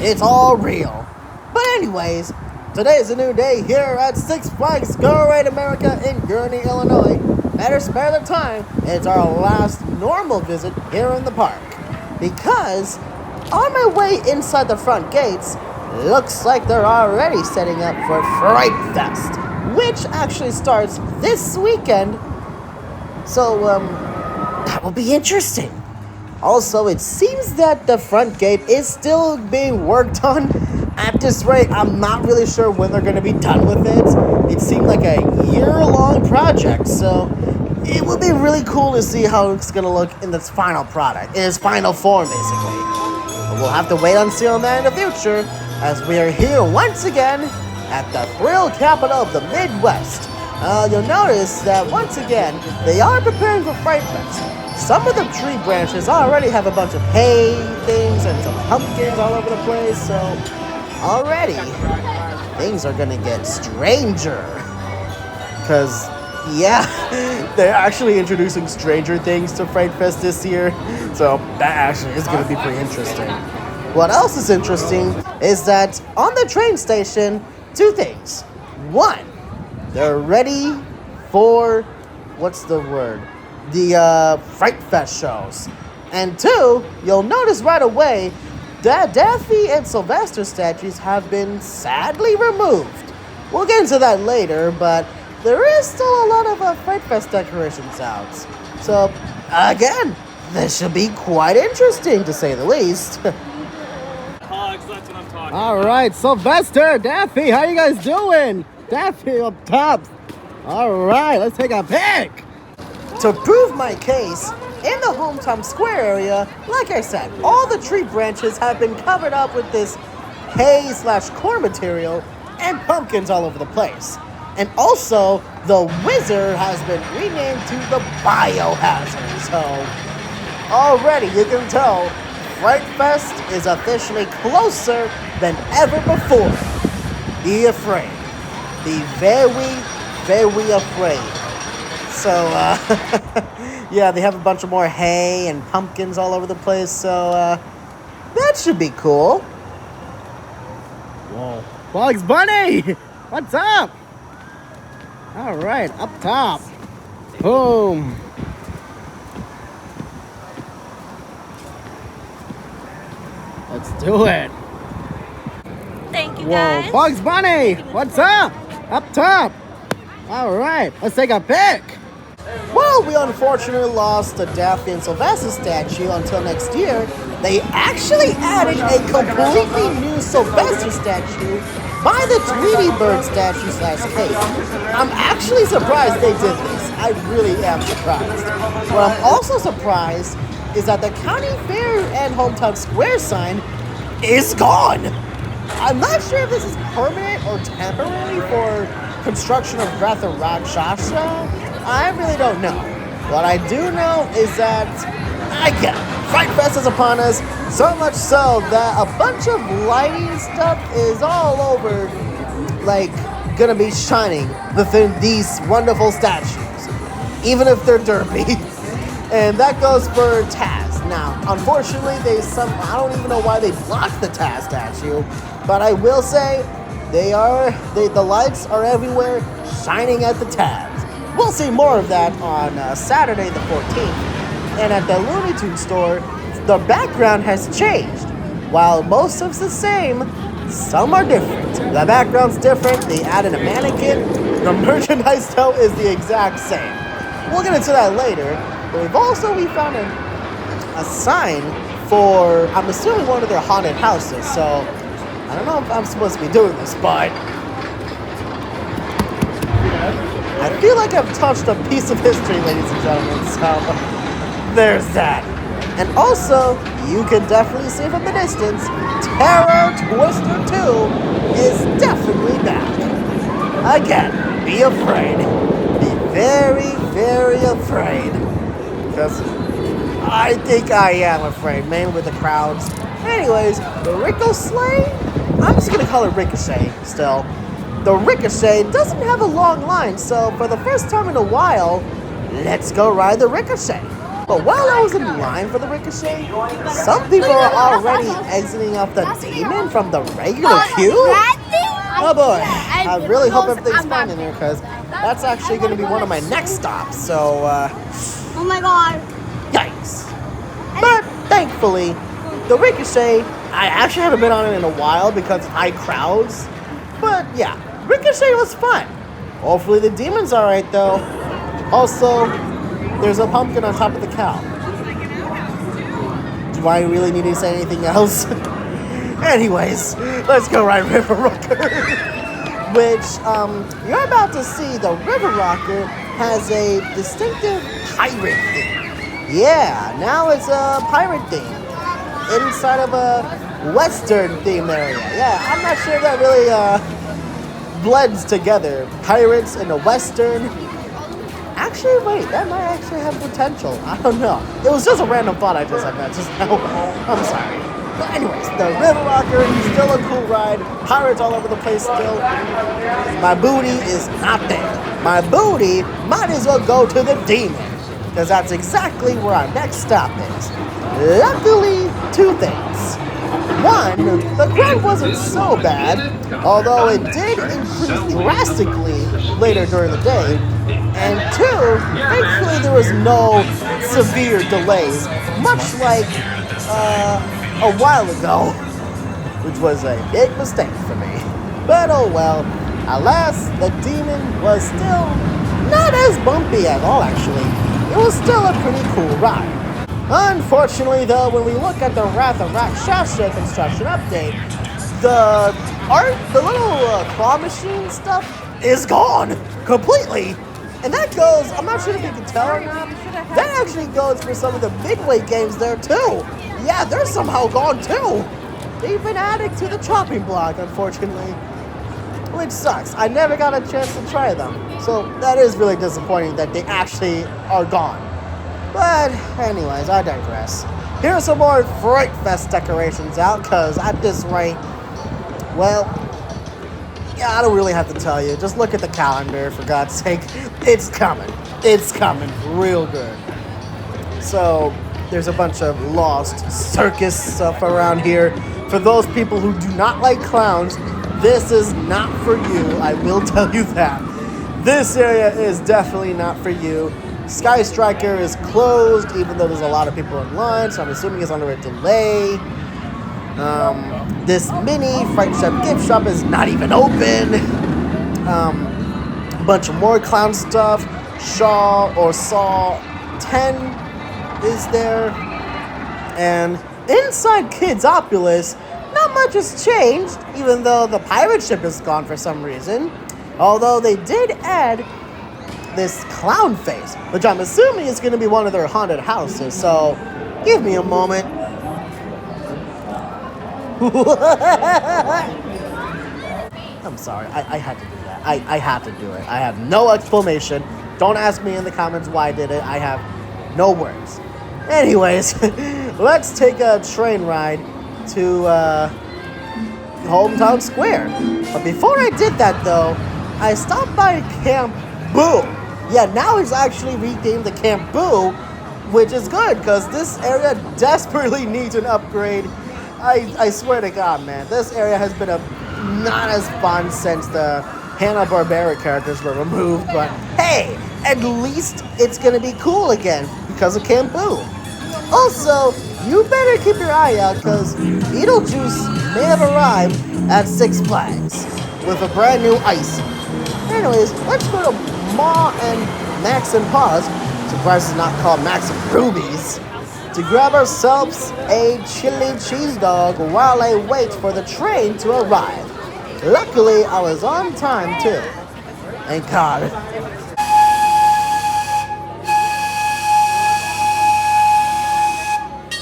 It's all real. But anyways, today is a new day here at Six Flags Go Ride America in Gurnee, Illinois. Better spare the time. It's our last normal visit here in the park. Because on my way inside the front gates, looks like they're already setting up for Fright Fest, which actually starts this weekend. So, that will be interesting. Also, it seems that the front gate is still being worked on. At this rate, I'm not really sure when they're going to be done with it. It seemed like a year-long project, so it will be really cool to see how it's going to look in its final product, in its final form, basically. But we'll have to wait and see on that in the future, as we are here once again at the thrill capital of the Midwest. You'll notice that once again, they are preparing for Fright Fest. Some of the tree branches already have a bunch of hay things and some pumpkins all over the place, so already things are gonna get stranger. Because, yeah, they're actually introducing Stranger Things to Fright Fest this year, so that actually is gonna be pretty interesting. What else is interesting is that on the train station, two things. One, they're ready for, what's the word? The Fright Fest shows. And two, you'll notice right away that Daffy and Sylvester statues have been sadly removed. We'll get into that later, but there is still a lot of Fright Fest decorations out. So, again, this should be quite interesting to say the least. Hogs, that's what I'm talking All about. right, Sylvester, Daffy, how you guys doing? Daffy up top. All right, let's take a pic. To prove my case, in the hometown square area, like I said, all the tree branches have been covered up with this hay/corn material and pumpkins all over the place. And also, the Wizard has been renamed to the Biohazard. So, already you can tell, Fright Fest is officially closer than ever before. Be afraid. Be very, very afraid. So, yeah, they have a bunch of more hay and pumpkins all over the place, so, that should be cool. Whoa. Bugs Bunny! What's up? All right, up top. Boom. Let's do it. Thank you, guys. Whoa, Bugs Bunny! What's up? Up top. All right, let's take a pic. Well, we unfortunately lost the Daffy and Sylvester statue until next year. They actually added a completely new Sylvester statue by the Tweety Bird statue/cake. I'm actually surprised they did this. I really am surprised. What I'm also surprised is that the county fair and hometown square sign is gone. I'm not sure if this is permanent or temporary for construction of Breath of Rakshasa. I really don't know. What I do know is that, again, Fright Fest is upon us, so much so that a bunch of lighting stuff is all over, like, gonna be shining within these wonderful statues, even if they're derpy. And that goes for Taz. Now, unfortunately, I don't even know why they blocked the Taz statue, but I will say, the lights are everywhere, shining at the Taz. We'll see more of that on Saturday the 14th. And at the Looney Tunes store, the background has changed. While most of it's the same, some are different. The background's different, they added a mannequin. The merchandise, though, is the exact same. We'll get into that later. But we found a sign for, I'm assuming, one of their haunted houses. So, I don't know if I'm supposed to be doing this, but I feel like I've touched a piece of history, ladies and gentlemen, so there's that. And also, you can definitely see from the distance, Terror Twister 2 is definitely back. Again, be afraid. Be very, very afraid. Because I think I am afraid, mainly with the crowds. Anyways, the Ricochet, I'm just going to call it Ricochet still. The Ricochet doesn't have a long line, so for the first time in a while, let's go ride the Ricochet. But while I was in line for the Ricochet, some people are already exiting off the demon from the regular queue. Oh boy, I really hope everything's fine in here because that's actually going to be one of my next stops. So, Oh my god. yikes. But thankfully, the Ricochet, I actually haven't been on it in a while because of high crowds. But yeah, Ricochet was fun. Hopefully the demon's alright though. Also, there's a pumpkin on top of the cow. Do I really need to say anything else? Anyways, let's go ride River Rocker. Which, you're about to see the River Rocker has a distinctive pirate theme. Yeah, now it's a pirate theme inside of a Western themed area. Yeah, I'm not sure if that really blends together. Pirates and a Western. Actually, wait, that might actually have potential. I don't know. It was just a random thought I just had that just now. I'm sorry. But anyways, the River Rocker is still a cool ride. Pirates all over the place still. My booty is not there. My booty might as well go to the demon. Because that's exactly where our next stop is. Luckily, two things. One, the crowd wasn't so bad, although it did increase drastically later during the day. And two, thankfully there was no severe delays, much like a while ago, which was a big mistake for me. But oh well, alas, the demon was still not as bumpy at all actually. It was still a pretty cool ride. Unfortunately though, when we look at the Wrath of Rakshasa construction update, the little claw machine stuff is gone completely. And that goes, I'm not sure if you can tell or not, that actually goes for some of the midway games there too. Yeah, they're somehow gone too. They've been added to the chopping block, unfortunately. Which sucks. I never got a chance to try them. So that is really disappointing that they actually are gone. But anyways, I digress. Here are some more Fright Fest decorations out, because at this rate, well, yeah, I don't really have to tell you. Just look at the calendar, for God's sake. It's coming. It's coming real good. So, there's a bunch of lost circus stuff around here. For those people who do not like clowns, this is not for you. I will tell you that. This area is definitely not for you. Sky Striker is closed, even though there's a lot of people in line, so I'm assuming it's under a delay. This mini Fright Chef gift shop is not even open. A bunch of more clown stuff. Shaw or Saw 10 is there. And inside Kidsopolis, not much has changed, even though the pirate ship is gone for some reason. Although they did add this clown face, which I'm assuming is going to be one of their haunted houses. So, give me a moment. I'm sorry, I had to do that. I had to do it. I have no explanation. Don't ask me in the comments why I did it. I have no words. Anyways, let's take a train ride to Hometown Square. But before I did that though, I stopped by Camp Boo. Yeah, now it's actually renamed the Camp Boo, which is good because this area desperately needs an upgrade. I swear to God, man, this area has been not as fun since the Hanna-Barbera characters were removed, but hey, at least it's gonna be cool again because of Camp Boo. Also, you better keep your eye out because Beetlejuice may have arrived at Six Flags with a brand new ice. Anyways, let's go to Ma and Max and Paws, surprised it's not called Max and Ruby's, to grab ourselves a chili cheese dog while I wait for the train to arrive. Luckily, I was on time too. Thank God.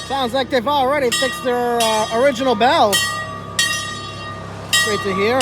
Sounds like they've already fixed their original bells. Great to hear.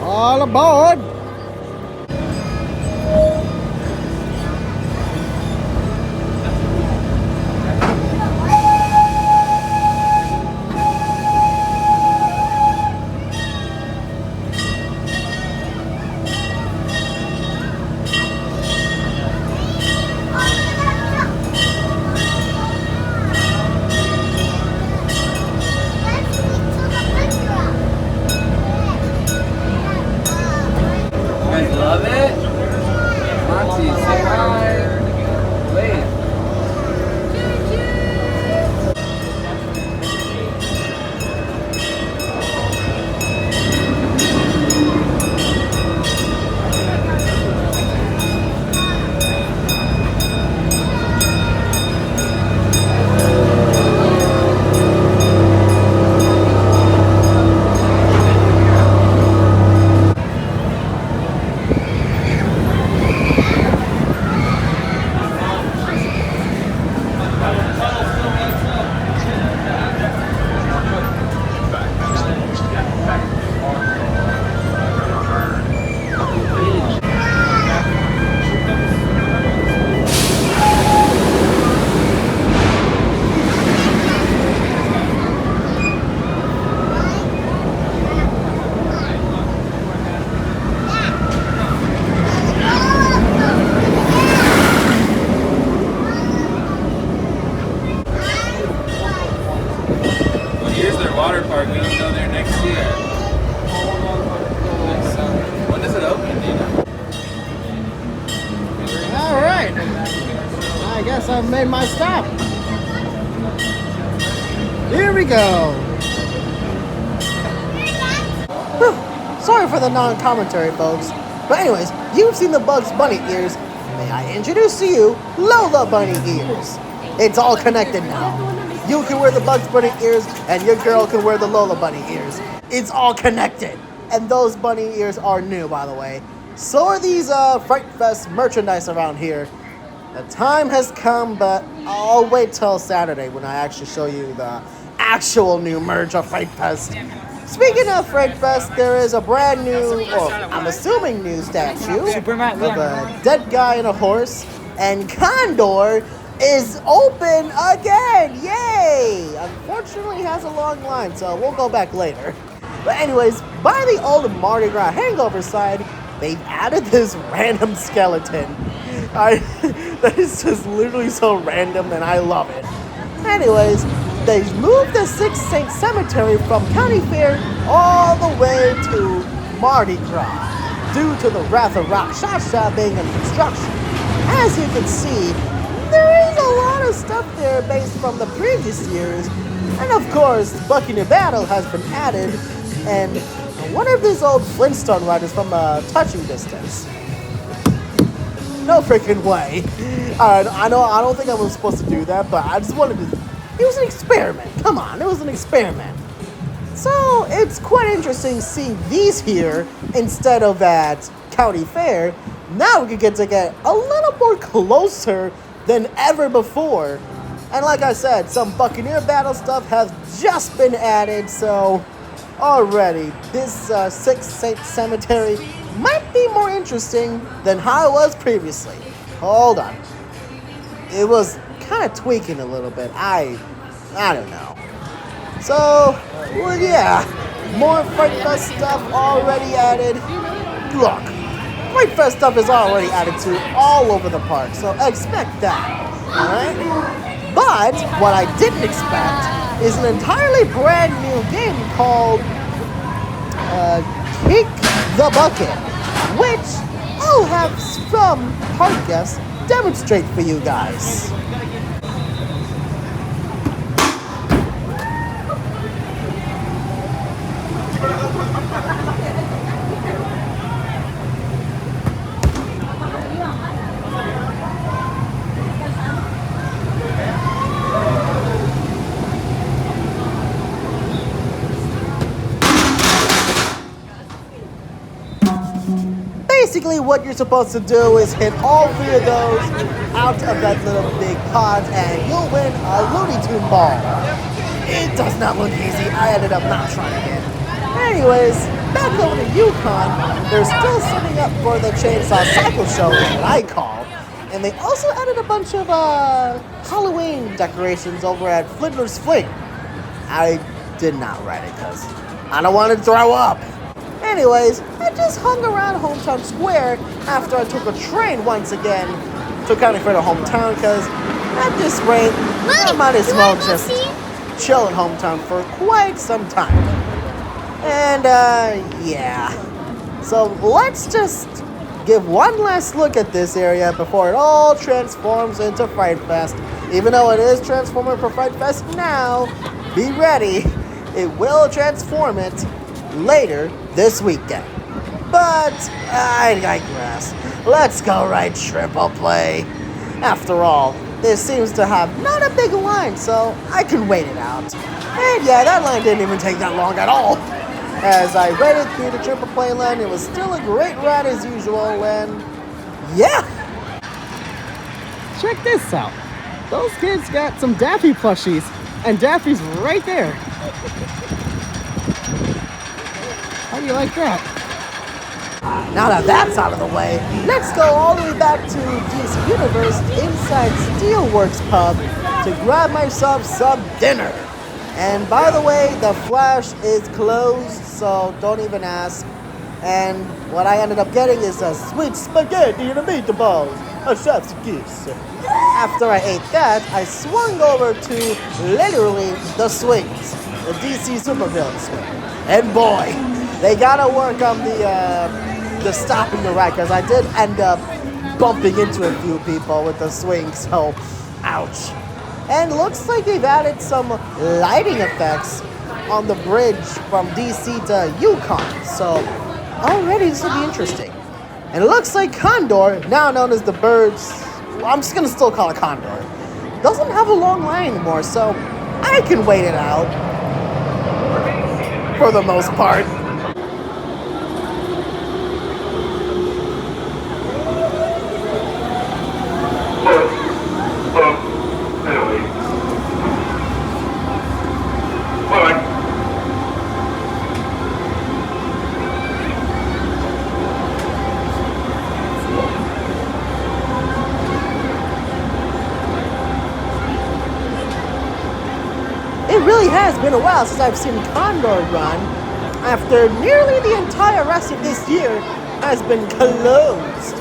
All aboard. I've made my stop. Here we go. Whew. Sorry for the non-commentary, folks. But anyways, you've seen the Bugs Bunny ears. May I introduce to you Lola Bunny ears. It's all connected now. You can wear the Bugs Bunny ears, and your girl can wear the Lola Bunny ears. It's all connected. And those bunny ears are new, by the way. So are these Fright Fest merchandise around here. The time has come, but I'll wait till Saturday when I actually show you the actual new merch of Fright Fest. Speaking of Fright Fest, there is a brand new, or I'm assuming new statue of a dead guy and a horse, and Condor is open again! Yay! Unfortunately, it has a long line, so we'll go back later. But anyways, by the old Mardi Gras hangover side, they've added this random skeleton. That is just literally so random, and I love it. Anyways, they moved the Six Saints Cemetery from County Fair all the way to Mardi Gras due to the Wrath of Rakshasa being in construction. As you can see, there is a lot of stuff there based from the previous years. And of course, Buccaneer Battle has been added, and one of these old Flintstone riders from a touching distance. No freaking way. I don't think I was supposed to do that, but I just wanted to. It was an experiment. Come on, it was an experiment. So it's quite interesting seeing these here instead of at County Fair. Now we get a little more closer than ever before. And like I said, some Buccaneer Battle stuff has just been added, so already this Six Saints Cemetery might be more interesting than how it was previously. Hold on. It was kind of tweaking a little bit. I don't know. So, well, yeah, more Fright Fest stuff already added. Look, Fright Fest stuff is already added to all over the park, so expect that, alright? But what I didn't expect is an entirely brand new game called Kick the Bucket, which I'll have some park guests demonstrate for you guys. Basically, what you're supposed to do is hit all three of those out of that little big pot, and you'll win a Looney Tune ball. It does not look easy. I ended up not trying it. Anyways, back over to Yukon, they're still setting up for the Chainsaw Cycle Show, is what I call. And they also added a bunch of Halloween decorations over at Fiddler's Fling. I did not ride it because I don't want to throw up. Anyways, I just hung around Hometown Square after I took a train once again to County Fair to hometown because at this rate, I might as well just chill in hometown for quite some time. And yeah. So let's just give one last look at this area before it all transforms into Fright Fest. Even though it is transforming for Fright Fest now, be ready. It will transform it later this weekend. But I digress. Let's go right triple play. After all, this seems to have not a big line, so I can wait it out. And yeah, that line didn't even take that long at all. As I waited through the triple play line, it was still a great ride as usual, and yeah. Check this out. Those kids got some Daffy plushies, and Daffy's right there. How do you like that? Now that that's out of the way, let's go all the way back to DC Universe inside Steelworks Pub to grab myself some dinner. And by the way, the Flash is closed, so don't even ask. And what I ended up getting is a sweet spaghetti and a meatballs, a chef's kiss. After I ate that, I swung over to literally the swings, the DC supervillain swing. And boy, they gotta work on the stopping the ride, because I did end up bumping into a few people with the swing, so Ouch. And looks like they've added some lighting effects on the bridge from DC to Yukon. So already this will be interesting. And it looks like Condor, now known as the birds, I'm just going to still call it Condor, doesn't have a long line anymore, so I can wait it out for the most part. It really has been a while since I've seen Condor run after nearly the entire rest of this year has been closed.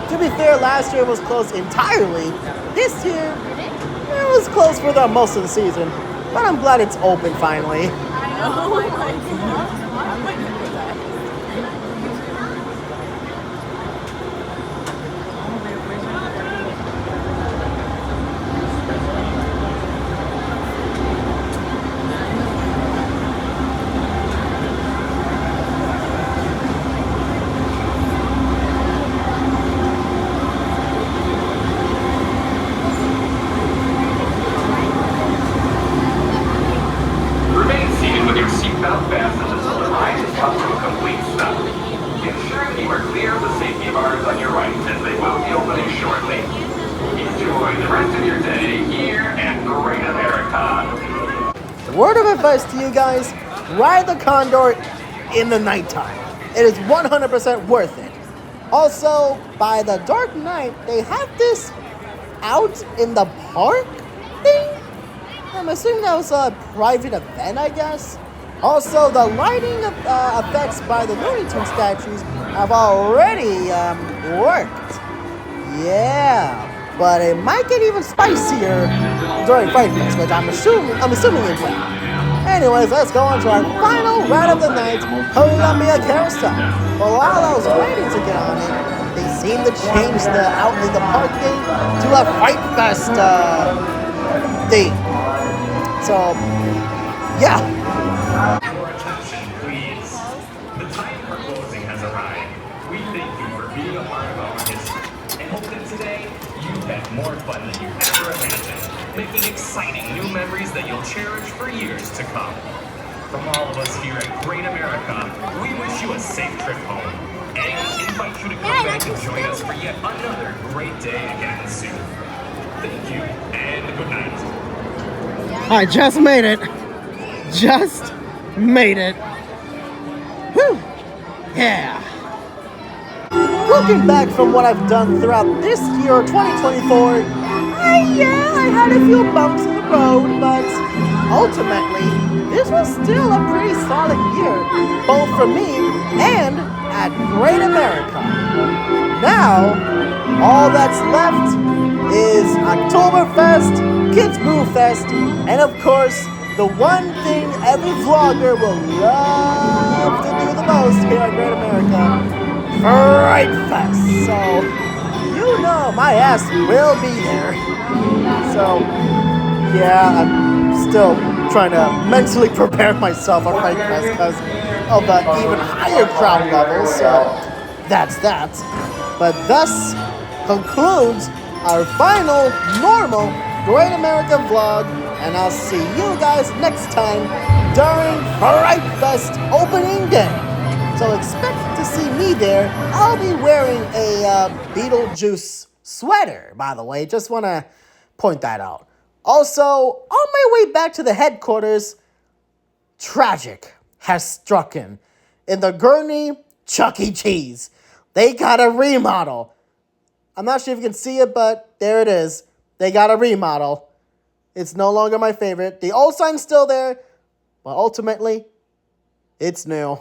To be fair, last year was closed entirely. This year, it was closed for the most of the season, but I'm glad it's open finally. Oh my God. Remain seated with your seatbelt fastened until the ride has come to a complete stop. Ensure you are clear of the safety bars on your right, as they will be opening shortly. Enjoy the rest of your day here at Great America. Word of advice to you guys, ride the Condor in the nighttime. It is 100% worth it. Also, by the dark night, they have this out in the park thing. I'm assuming that was a private event, I guess. Also, the lighting effects by the Looney Tunes statues have already worked. Yeah, but it might get even spicier during Fright Fest, which I'm assuming it will. Anyways, let's go on to our final ride of the night, Columbia Carousel. But while I was waiting to get on it, they seemed to change the out in the park thing to a Fright Fest thing. So, yeah. Your attention, please. The time for closing has arrived. We thank you for being a part of our history and hope that today you've had more fun than you ever imagined, making exciting new memories that you'll cherish for years to come. From all of us here at Great America, we wish you a safe trip home and invite you to come back and join us for yet another great day again soon. Thank you and good night. I just made it. Just made it. Whew. Yeah. Looking back from what I've done throughout this year, 2024, I had a few bumps in the road, but ultimately, this was still a pretty solid year, both for me and at Great America. Now, all that's left is Oktoberfest, Kids Brew Fest, and of course, the one thing every vlogger will love to do the most here at Great America, Fright Fest. So, you know my ass will be there. So, yeah, I'm still trying to mentally prepare myself for Fright Fest because of the even higher crowd levels. So, that's that. But thus concludes our final normal Great America vlog, and I'll see you guys next time during Fright Fest opening day. So expect to see me there. I'll be wearing a Beetlejuice sweater, by the way. Just want to point that out. Also, on my way back to the headquarters, tragic has struck in the Gurney Chuck E. Cheese. They got a remodel. I'm not sure if you can see it, but there it is. They got a remodel. It's no longer my favorite. The old sign's still there, but ultimately, it's new.